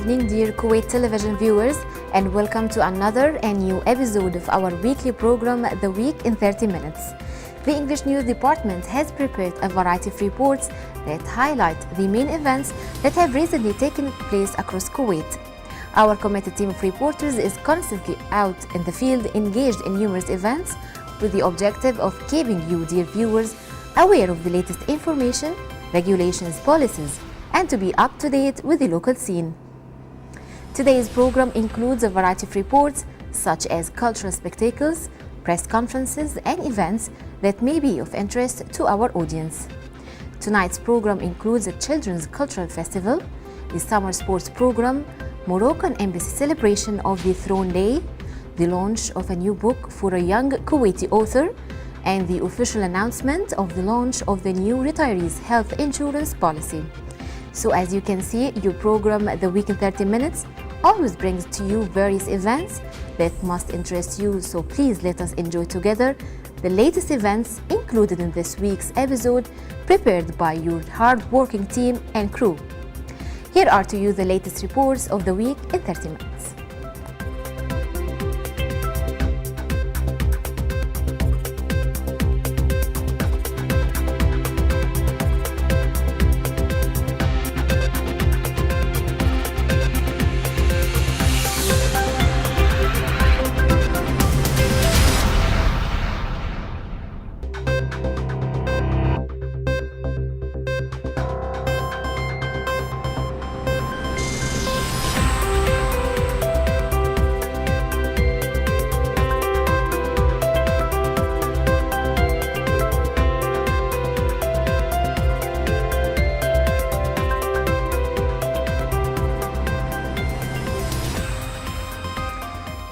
evening, dear Kuwait television viewers, and welcome to another and new episode of our weekly program, The Week in 30 Minutes. The English News Department has prepared a variety of reports that highlight the main events that have recently taken place across Kuwait. Our committed team of reporters is constantly out in the field, engaged in numerous events, with the objective of keeping you, dear viewers, aware of the latest information, regulations, policies, and to be up to date with the local scene. Today's program includes a variety of reports such as cultural spectacles, press conferences, and events that may be of interest to our audience. Tonight's program includes a children's cultural festival, the summer sports program, Moroccan Embassy celebration of the Throne Day, the launch of a new book for a young Kuwaiti author, and the official announcement of the launch of the new retirees' health insurance policy. So as you can see, your program, The Week in 30 Minutes, always brings to you various events that must interest you. So please let us enjoy together the latest events included in this week's episode, prepared by your hard-working team and crew. Here are to you the latest reports of the week in 30 minutes.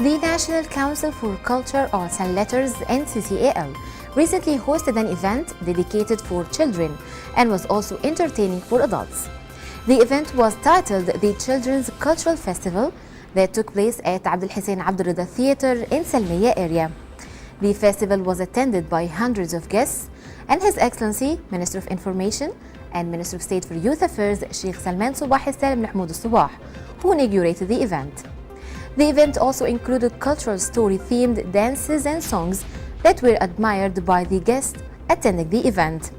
The National Council for Culture, Arts and Letters, NCCAL, recently hosted an event dedicated for children and was also entertaining for adults. The event was titled the Children's Cultural Festival that took place at Abdel Hussein Abdel Rida Theatre in Salmiya area. The festival was attended by hundreds of guests, and His Excellency, Minister of Information and Minister of State for Youth Affairs, Sheikh Salman Subah Al-Salim Mahmoud Al-Subah, who inaugurated the event. The event also included cultural story-themed dances and songs that were admired by the guests attending the event.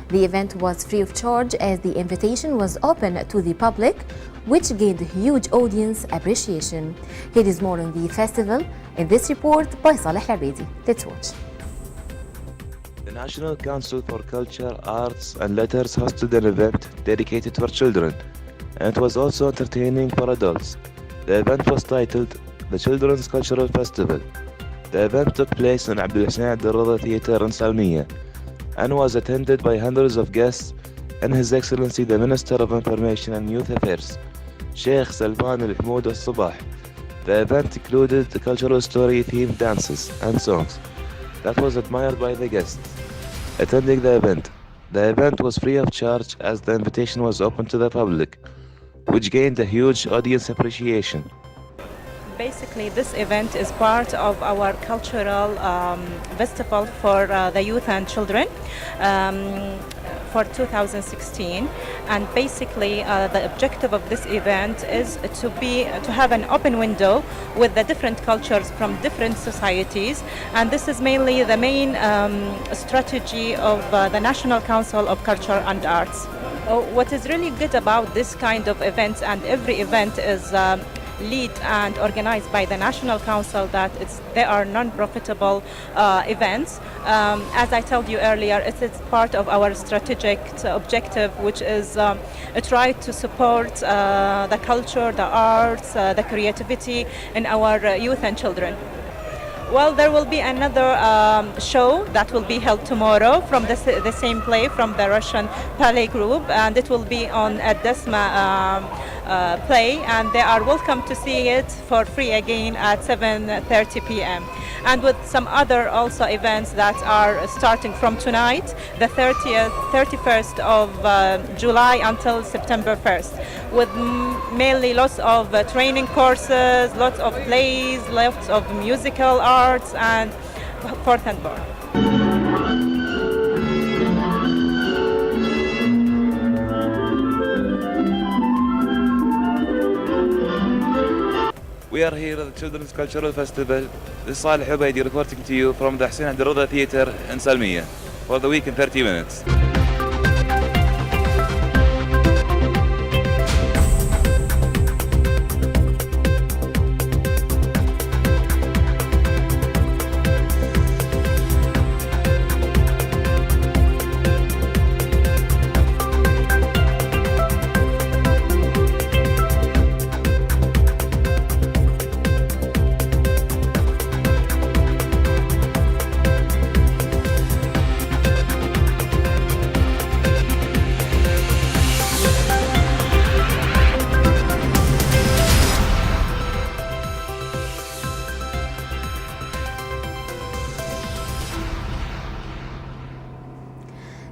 The event was free of charge as the invitation was open to the public, which gained huge audience appreciation. Here is more on the festival in this report by Saleh Labedi. Let's watch. The National Council for Culture, Arts and Letters hosted an event dedicated for children, and it was also entertaining for adults. The event was titled the Children's Cultural Festival. The event took place in Abdel Hussein Abdel Rida Theatre in Salmiya and was attended by hundreds of guests and His Excellency the Minister of Information and Youth Affairs, Sheikh Salman Mahmoud Al-Subah. The event included the cultural story-themed dances and songs that was admired by the guests attending the event. The event was free of charge as the invitation was open to the public, which gained a huge audience appreciation. Basically, this event is part of our cultural festival for the youth and children for 2016, and basically the objective of this event is to have an open window with the different cultures from different societies, and this is mainly the main strategy of the National Council of Culture and Arts. What is really good about this kind of events, and every event is lead and organized by the National Council, that they are non-profitable events. As I told you earlier, it is part of our strategic objective, which is try to support the culture, the arts, the creativity in our youth and children. Well, there will be another show that will be held tomorrow from the same play from the Russian ballet group, and it will be on at Desma play, and they are welcome to see it for free again at 7:30 p.m. And with some other also events that are starting from tonight, the 31st of July until September 1st, with mainly lots of training courses, lots of plays, lots of musical arts, and forth and more. We are here at the Children's Cultural Festival. This is Salih Ubaidi reporting to you from the Hussein Abdul Rida Theatre in Salmiya for the week in 30 minutes.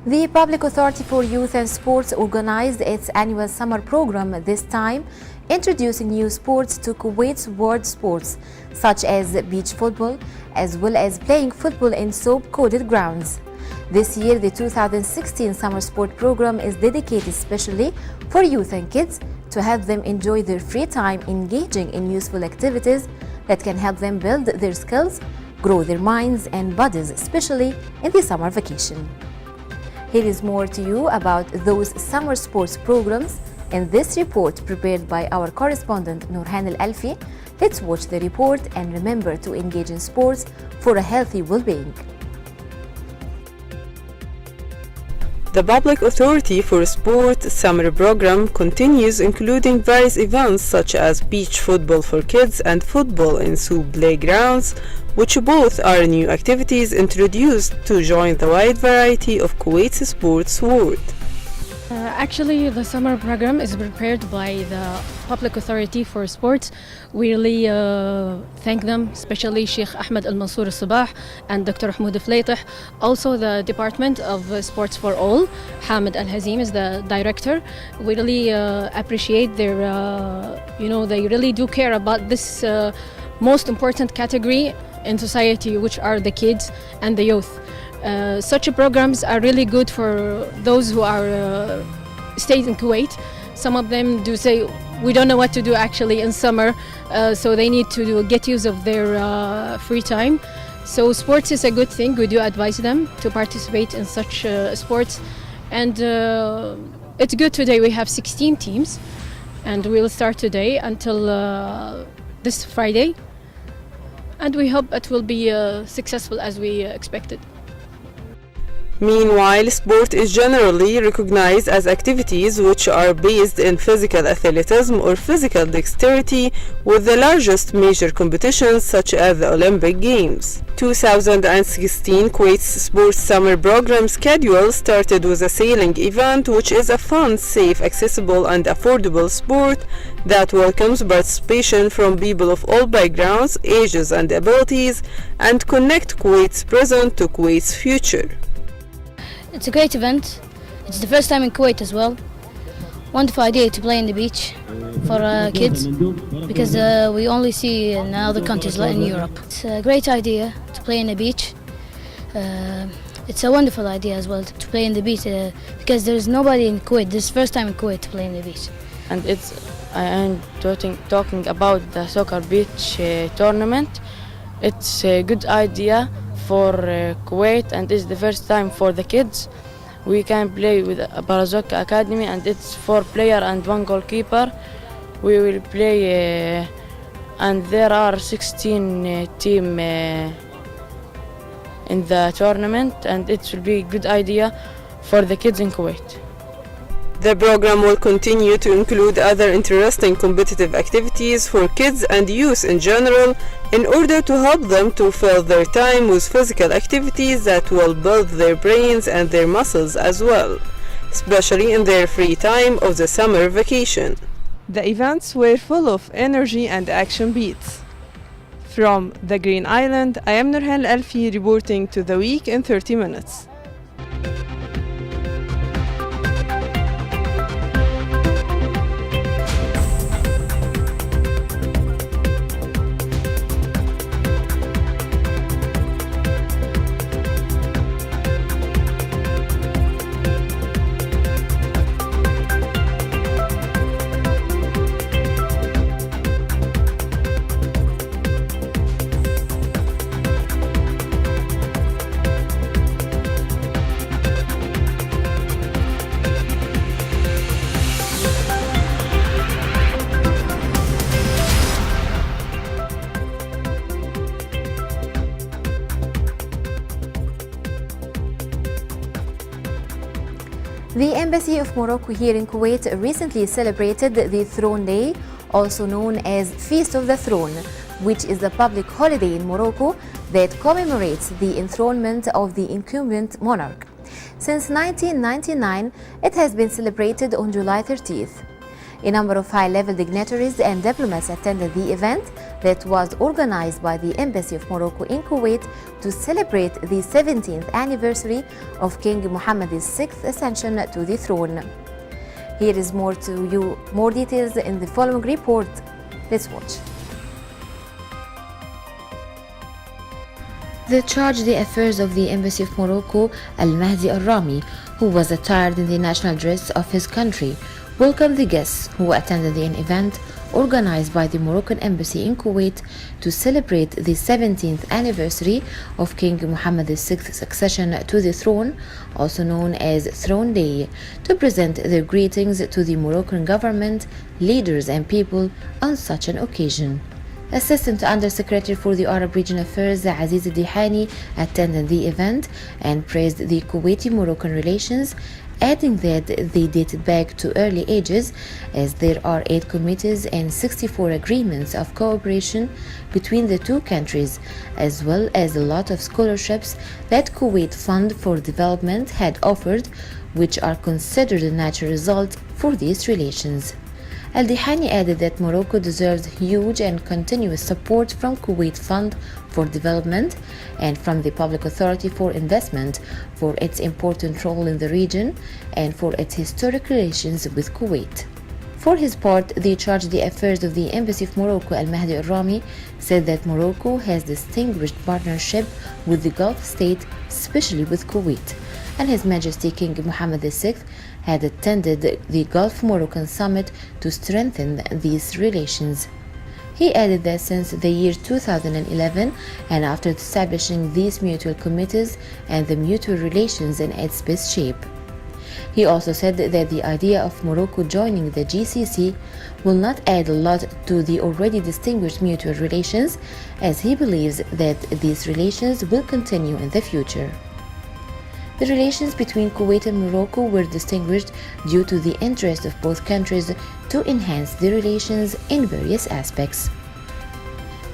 The Public Authority for Youth and Sports organized its annual summer program this time, introducing new sports to Kuwait's world sports, such as beach football, as well as playing football in soap-coated grounds. This year, the 2016 summer sport program is dedicated specially for youth and kids to help them enjoy their free time engaging in useful activities that can help them build their skills, grow their minds and bodies, especially in the summer vacation. Here is more to you about those summer sports programs in this report prepared by our correspondent Nurhan Al-Alfi. Let's watch the report and remember to engage in sports for a healthy well-being. The Public Authority for Sport summer program continues, including various events such as beach football for kids and football in soup playgrounds, which both are new activities introduced to join the wide variety of Kuwait's sports world. Actually, the summer program is prepared by the Public Authority for Sports. We really thank them, especially Sheikh Ahmed Al Mansour Al Sabah and Dr. Ahmoud Flaytah. Also, the Department of Sports for All, Hamid Al Hazim is the director. We really appreciate their, they really do care about this most important category in society, which are the kids and the youth. Such programs are really good for those who are stays in Kuwait. Some of them do say we don't know what to do actually in summer, so they need to get use of their free time. So sports is a good thing. We do advise them to participate in such sports, and it's good. Today we have 16 teams, and we'll start today until this Friday, and we hope it will be successful as we expected. Meanwhile, sport is generally recognized as activities which are based in physical athleticism or physical dexterity, with the largest major competitions such as the Olympic Games. 2016 Kuwait's sports summer program schedule started with a sailing event, which is a fun, safe, accessible and affordable sport that welcomes participation from people of all backgrounds, ages and abilities, and connect Kuwait's present to Kuwait's future. It's a great event. It's the first time in Kuwait as well. Wonderful idea to play in the beach for kids, because we only see in other countries like in Europe. It's a great idea to play in the beach. It's a wonderful idea as well to play in the beach, because there's nobody in Kuwait. This is the first time in Kuwait to play in the beach. And I am talking about the soccer beach tournament. It's a good idea for Kuwait, and it's the first time for the kids. We can play with Barazok Academy, and it's 4 players and 1 goalkeeper. We will play and there are 16 teams in the tournament, and it will be a good idea for the kids in Kuwait. The program will continue to include other interesting competitive activities for kids and youth in general, in order to help them to fill their time with physical activities that will build their brains and their muscles as well, especially in their free time of the summer vacation. The events were full of energy and action beats. From the Green Island, I am Nurhan Al-Alfi reporting to The Week in 30 Minutes. The Embassy of Morocco here in Kuwait recently celebrated the Throne Day, also known as Feast of the Throne, which is a public holiday in Morocco that commemorates the enthronement of the incumbent monarch. Since 1999, it has been celebrated on July 30th. A number of high-level dignitaries and diplomats attended the event that was organized by the Embassy of Morocco in Kuwait to celebrate the 17th anniversary of King Mohammed VI's ascension to the throne. Here is more details in the following report. Let's watch. The charge d'affaires of the Embassy of Morocco, Al-Mahdi Al-Rami, who was attired in the national dress of his country, welcomed the guests who attended the event organized by the Moroccan Embassy in Kuwait to celebrate the 17th anniversary of King Mohammed VI's succession to the throne, also known as Throne Day, to present their greetings to the Moroccan government, leaders and people on such an occasion. Assistant Undersecretary for the Arab Region Affairs Aziz Dihani attended the event and praised the Kuwaiti-Moroccan relations, adding that they date back to early ages as there are 8 committees and 64 agreements of cooperation between the two countries, as well as a lot of scholarships that Kuwait Fund for Development had offered, which are considered a natural result for these relations. Al-Dihani added that Morocco deserves huge and continuous support from Kuwait Fund for Development and from the Public Authority for Investment for its important role in the region and for its historic relations with Kuwait. For his part, the charge d'affaires of the Embassy of Morocco, Al-Mahdi Al-Rami, said that Morocco has distinguished partnership with the Gulf state, especially with Kuwait, and His Majesty King Mohammed VI had attended the Gulf Moroccan Summit to strengthen these relations. He added that since the year 2011 and after establishing these mutual committees and the mutual relations in its best shape. He also said that the idea of Morocco joining the GCC will not add a lot to the already distinguished mutual relations, as he believes that these relations will continue in the future. The relations between Kuwait and Morocco were distinguished due to the interest of both countries to enhance the relations in various aspects.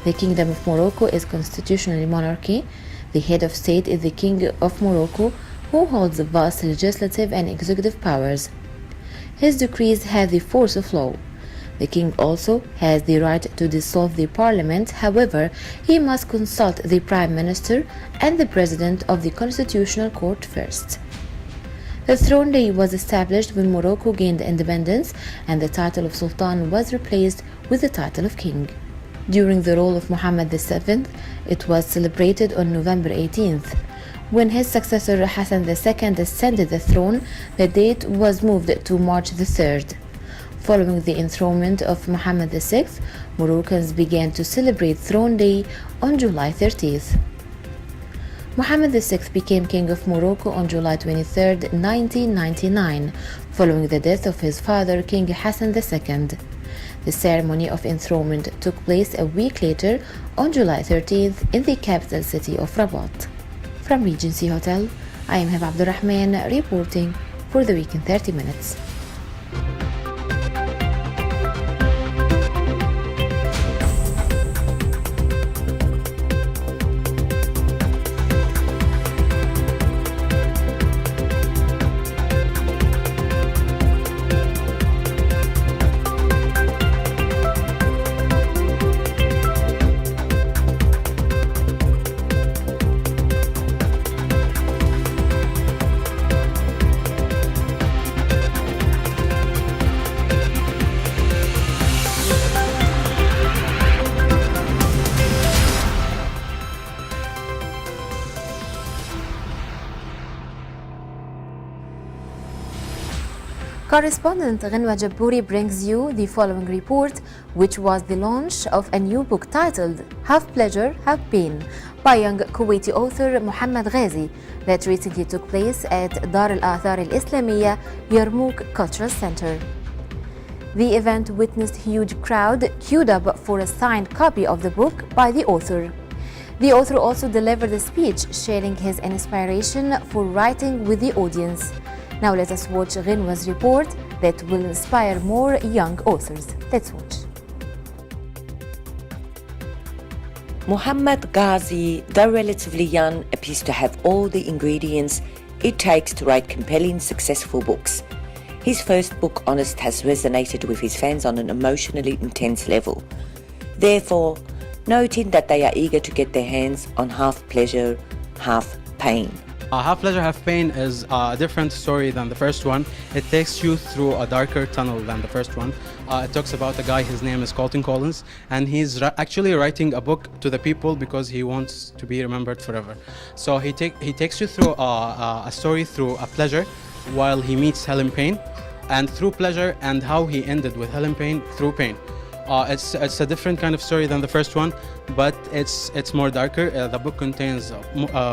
The Kingdom of Morocco is constitutional monarchy. The head of state is the King of Morocco, who holds vast legislative and executive powers. His decrees have the force of law. The king also has the right to dissolve the parliament. However, he must consult the prime minister and the president of the constitutional court first. The Throne Day was established when Morocco gained independence and the title of Sultan was replaced with the title of king. During the rule of Mohammed VII, it was celebrated on November 18th. When his successor Hassan II ascended the throne, the date was moved to March 3rd. Following the enthronement of Mohammed VI, Moroccans began to celebrate Throne Day on July 30th. Mohammed VI became King of Morocco on July 23, 1999, following the death of his father, King Hassan II. The ceremony of enthronement took place a week later on July 13th in the capital city of Rabat. From Regency Hotel, I am Heba Abdurrahman reporting for The Week in 30 Minutes. Correspondent Ghanwa Jabouri brings you the following report, which was the launch of a new book titled Half Pleasure, Half Pain by young Kuwaiti author Mohammed Ghazi that recently took place at Dar al-Athar al-Islamiyya Yarmouk Cultural Center. The event witnessed a huge crowd queued up for a signed copy of the book by the author. The author also delivered a speech sharing his inspiration for writing with the audience. Now let us watch Ghinwa's report that will inspire more young authors. Let's watch. Muhammad Ghazi, though relatively young, appears to have all the ingredients it takes to write compelling, successful books. His first book, Honest, has resonated with his fans on an emotionally intense level. Therefore, noting that they are eager to get their hands on Half Pleasure, Half Pain. Half Pleasure, Half Pain is a different story than the first one. It takes you through a darker tunnel than the first one. It talks about a guy, his name is Colton Collins, and he's actually writing a book to the people because he wants to be remembered forever. So he takes you through a story through a pleasure while he meets Helen Payne, and through pleasure and how he ended with Helen Payne through pain. It's a different kind of story than the first one, but it's more darker. The book contains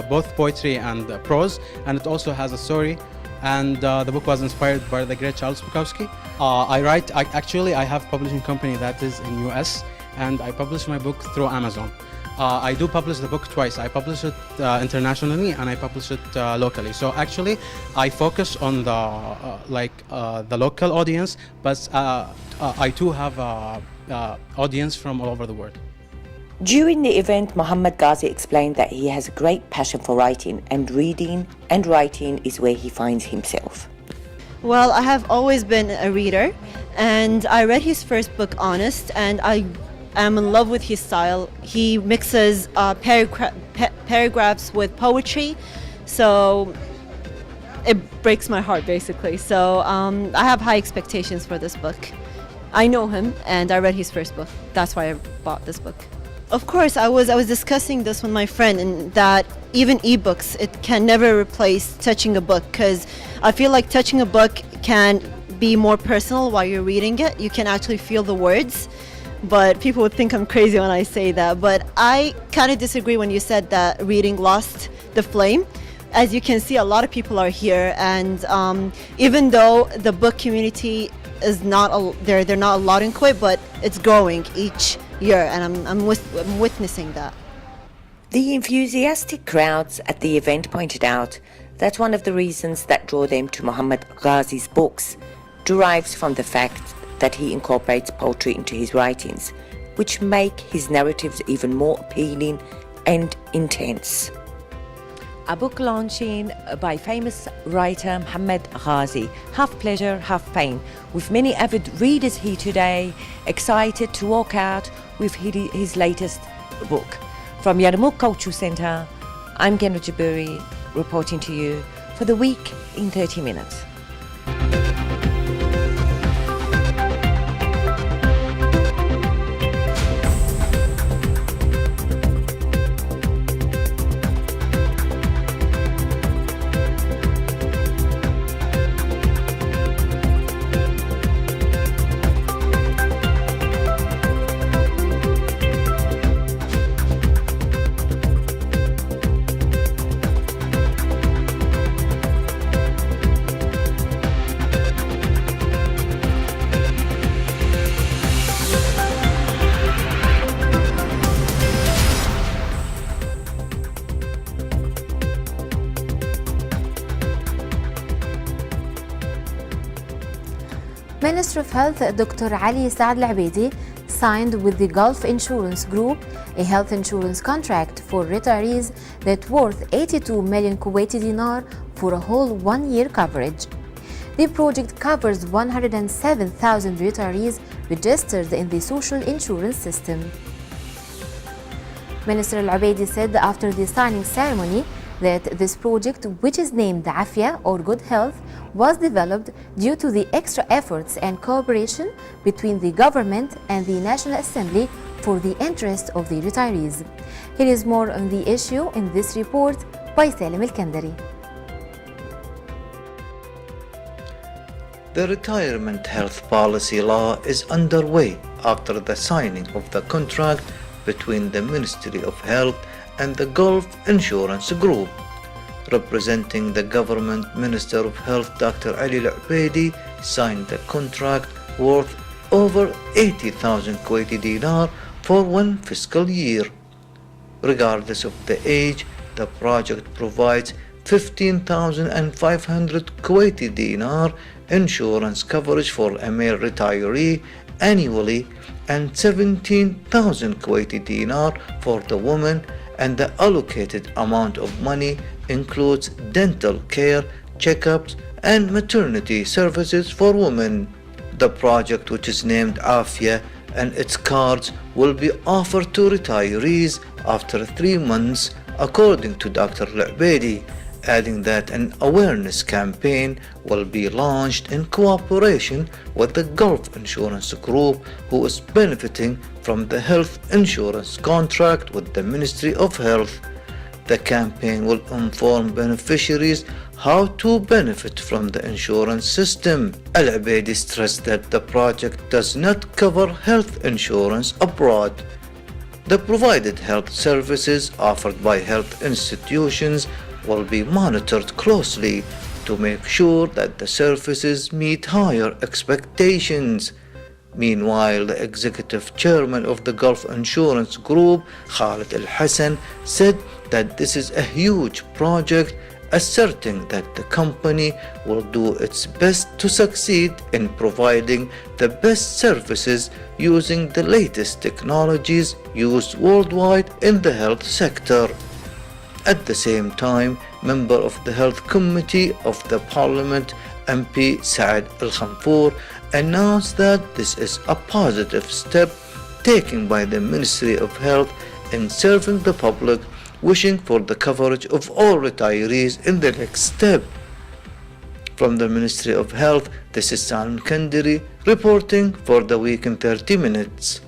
both poetry and prose, and it also has a story. And the book was inspired by the great Charles Bukowski. I have a publishing company that is in US, and I publish my book through Amazon. I do publish the book twice. I publish it internationally and I publish it locally. So actually, I focus on the local audience, but I do have audience from all over the world. During the event, Muhammad Ghazi explained that he has a great passion for writing, and reading and writing is where he finds himself. Well, I have always been a reader, and I read his first book, Honest, and I am in love with his style. He mixes paragraphs with poetry, so it breaks my heart basically. So I have high expectations for this book. I know him and I read his first book. That's why I bought this book. Of course, I was discussing this with my friend, and that even ebooks, it can never replace touching a book, because I feel like touching a book can be more personal while you're reading it. You can actually feel the words. But people would think I'm crazy when I say that. But I kind of disagree when you said that reading lost the flame. As you can see, a lot of people are here, and even though the book community is not they're not a lot into it, but it's growing each year, and I'm witnessing that. The enthusiastic crowds at the event pointed out that one of the reasons that draw them to Muhammad Ghazi's books derives from the fact that he incorporates poetry into his writings, which make his narratives even more appealing and intense. A book launching by famous writer Muhammad Ghazi, Half Pleasure, Half Pain, with many avid readers here today, excited to walk out with his latest book. From Yarmouk Cultural Centre, I'm Genra Jabouri, reporting to you for The Week in 30 Minutes. Minister of Health Dr. Ali Saad Al-Abeidi signed with the Gulf Insurance Group a health insurance contract for retirees that's worth 82 million Kuwaiti dinar for a whole one-year coverage. The project covers 107,000 retirees registered in the social insurance system. Minister Al-Abeidi said after the signing ceremony that this project, which is named Afia or Good Health, was developed due to the extra efforts and cooperation between the government and the National Assembly for the interest of the retirees. Here is more on the issue in this report by Salim Al-Kandari. The Retirement Health Policy Law is underway after the signing of the contract between the Ministry of Health and the Gulf Insurance Group. Representing the government, Minister of Health Dr. Ali Al-Abeidi signed the contract worth over 80,000 Kuwaiti dinar for one fiscal year. Regardless of the age, the project provides 15,500 Kuwaiti dinar insurance coverage for a male retiree annually and 17,000 Kuwaiti dinar for the woman, and the allocated amount of money includes dental care, checkups, and maternity services for women. The project, which is named Afia, and its cards will be offered to retirees after 3 months, according to Dr. Al-Ubaidi, adding that an awareness campaign will be launched in cooperation with the Gulf Insurance Group, who is benefiting from the health insurance contract with the Ministry of Health. The campaign will inform beneficiaries how to benefit from the insurance system. Al-Ubaidi stressed that the project does not cover health insurance abroad. The provided health services offered by health institutions will be monitored closely to make sure that the services meet higher expectations. Meanwhile, the executive chairman of the Gulf Insurance Group, Khalid Al-Hassan, said that this is a huge project, asserting that the company will do its best to succeed in providing the best services using the latest technologies used worldwide in the health sector. At the same time, member of the Health Committee of the Parliament, MP Saad Al-Khamfour, announced that this is a positive step taken by the Ministry of Health in serving the public, wishing for the coverage of all retirees in the next step. From the Ministry of Health, this is Salman Kandiri reporting for The Week in 30 Minutes.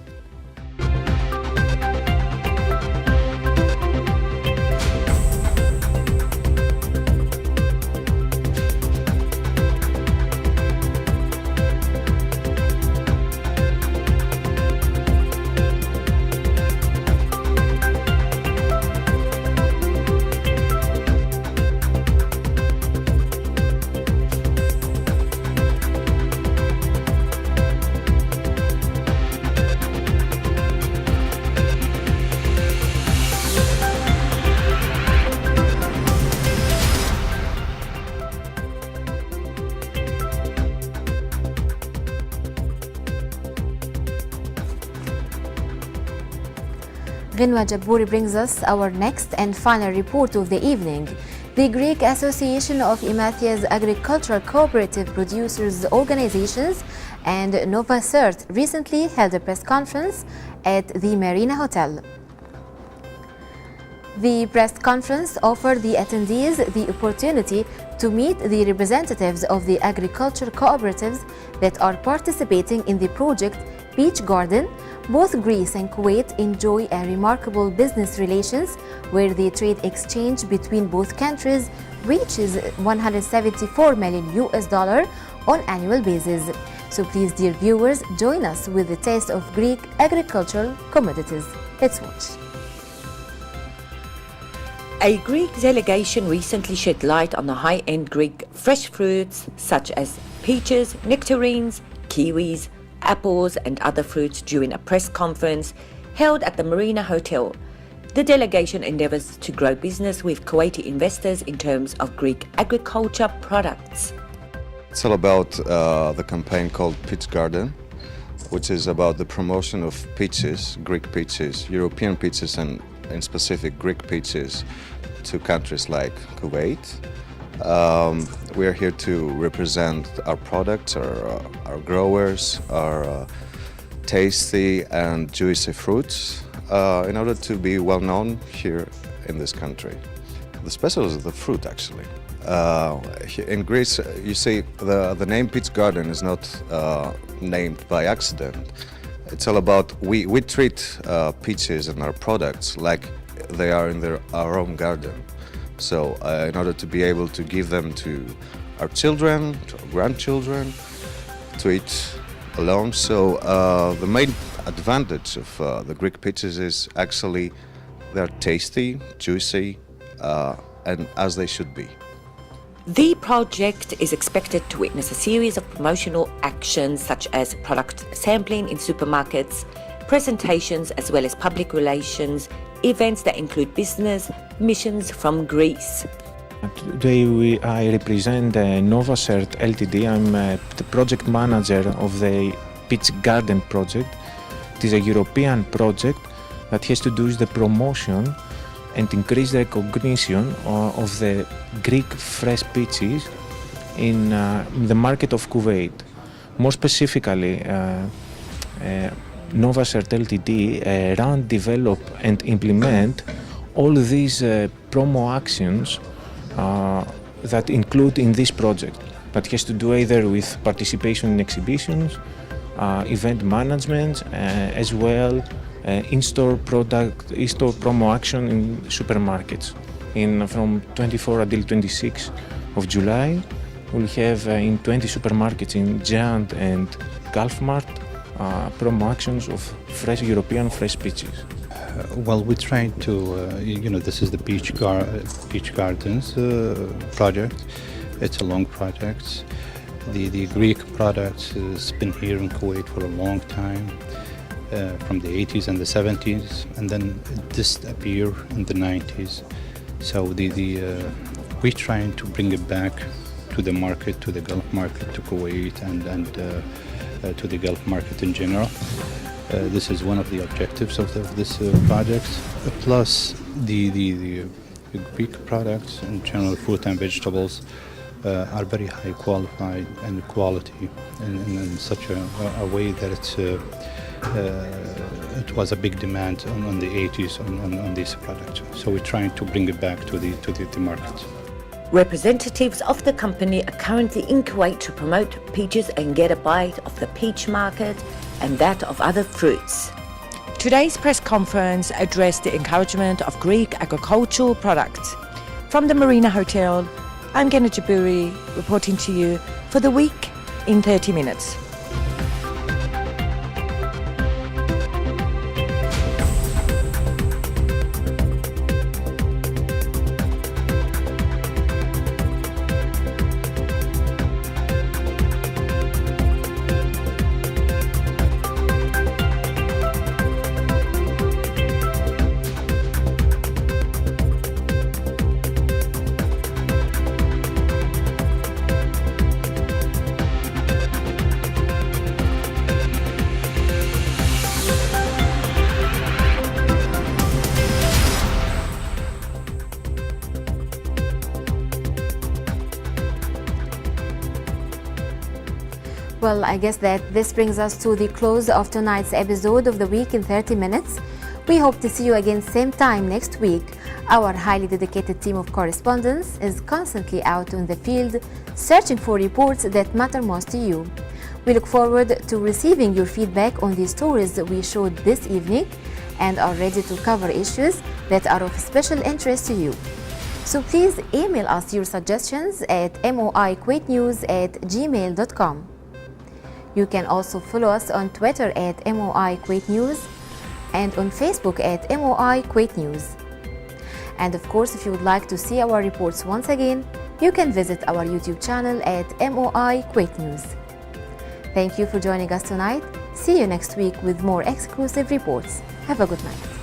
Ghinwa Jabouri brings us our next and final report of the evening. The Greek Association of Imathia's Agricultural Cooperative Producers Organizations and Nova Cert recently held a press conference at the Marina Hotel. The press conference offered the attendees the opportunity to meet the representatives of the agricultural cooperatives that are participating in the project Peach Garden. Both Greece and Kuwait enjoy a remarkable business relations where the trade exchange between both countries reaches $174 million on annual basis. So please, dear viewers, join us with the taste of Greek agricultural commodities. Let's watch. A Greek delegation recently shed light on the high-end Greek fresh fruits such as peaches, nectarines, kiwis, apples and other fruits during a press conference held at the Marina Hotel. The delegation endeavours to grow business with Kuwaiti investors in terms of Greek agriculture products. It's all about the campaign called Peach Garden, which is about the promotion of peaches, Greek peaches, European peaches and in specific Greek peaches to countries like Kuwait. We are here to represent our products, our growers, our tasty and juicy fruits in order to be well known here in this country. The special is the fruit, actually. In Greece, you see, the name Peach Garden is not named by accident. It's all about, we treat peaches and our products like they are in our own garden. So in order to be able to give them to our children, to our grandchildren, to eat alone. So the main advantage of the Greek peaches is actually they're tasty, juicy, and as they should be. The project is expected to witness a series of promotional actions such as product sampling in supermarkets, presentations as well as public relations, events that include business missions from Greece. Today I represent Novacert Ltd. I'm the project manager of the Peach Garden project. It is a European project that has to do with the promotion and increase the recognition of the Greek fresh peaches in the market of Kuwait. More specifically, Novacert Ltd. Run, develop and implement all these promo actions that include in this project. That has to do either with participation in exhibitions, event management, as well in-store promo action in supermarkets. From 24 until 26 of July, we'll have in 20 supermarkets in Giant and Gulfmart promo actions of fresh European fresh peaches. Well, we tried to, this is the Peach Gardens project. It's a long project. The Greek product has been here in Kuwait for a long time, from the 80s and the 70s, and then it disappeared in the 90s. So we're trying to bring it back to the market, to the Gulf market, to Kuwait, and to the Gulf market in general. This is one of the objectives of this project. Plus, the Greek products, in general, fruit and vegetables, are very high qualified and quality in such a way that it was a big demand on the 80s on this product. So we're trying to bring it back to the market. Representatives of the company are currently in Kuwait to promote peaches and get a bite of the peach market and that of other fruits. Today's press conference addressed the encouragement of Greek agricultural products. From the Marina Hotel, I'm Gena Jaburi reporting to you for The Week in 30 Minutes. Well, I guess that this brings us to the close of tonight's episode of The Week in 30 Minutes. We hope to see you again same time next week. Our highly dedicated team of correspondents is constantly out in the field, searching for reports that matter most to you. We look forward to receiving your feedback on the stories that we showed this evening and are ready to cover issues that are of special interest to you. So please email us your suggestions at moikuwaitnews@gmail.com. You can also follow us on Twitter at MOI Kuwait News and on Facebook at MOI Kuwait News. And of course, if you would like to see our reports once again, you can visit our YouTube channel at MOI Kuwait News. Thank you for joining us tonight. See you next week with more exclusive reports. Have a good night.